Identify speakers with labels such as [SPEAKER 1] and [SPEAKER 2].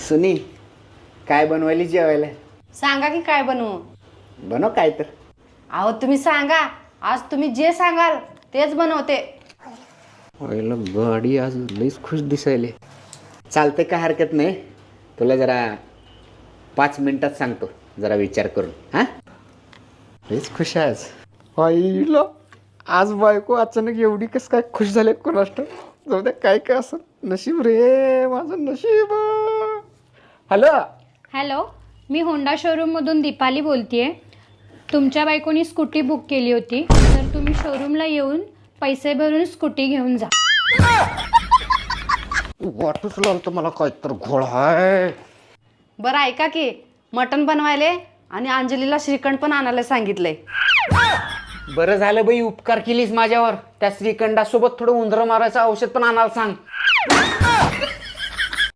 [SPEAKER 1] सुनी, काय बनवायला जेवायला?
[SPEAKER 2] सांगा की काय बनवू.
[SPEAKER 1] बनव काय तर.
[SPEAKER 2] अहो तुम्ही सांगा, आज तुम्ही जे सांगाल तेच बनवते.
[SPEAKER 1] पहिलं गाडी आज लईच खुश दिसायले. चालते का, हरकत नाही. तुला जरा 5 मिनिटात सांगतो, जरा विचार करून. हा, लईच खुश आहे आज. आईला आज बायको अचानक एवढी कस काय खुश झाले कोणास ठाऊक. जाऊ द्या, काय काय असं नशीब रे, माझं नशीब. हॅलो.
[SPEAKER 3] हॅलो, मी होंडा शोरूममधून दीपाली बोलतेय. तुमच्या बायकोनी स्कूटी बुक केली होती, तर तुम्ही शोरूमला येऊन पैसे भरून स्कूटी घेऊन जा.
[SPEAKER 1] वाटूच लागलं मला काय तर घोळ आहे.
[SPEAKER 2] बरं ऐका की, मटण बनवायले आणि अंजलीला श्रीखंड पण आणायला सांगितलंय.
[SPEAKER 1] बरं झालं बाई, उपकार केलीस माझ्यावर. त्या श्रीखंडासोबत थोडं उंदरं मारायचं औषध पण आणायला सांग.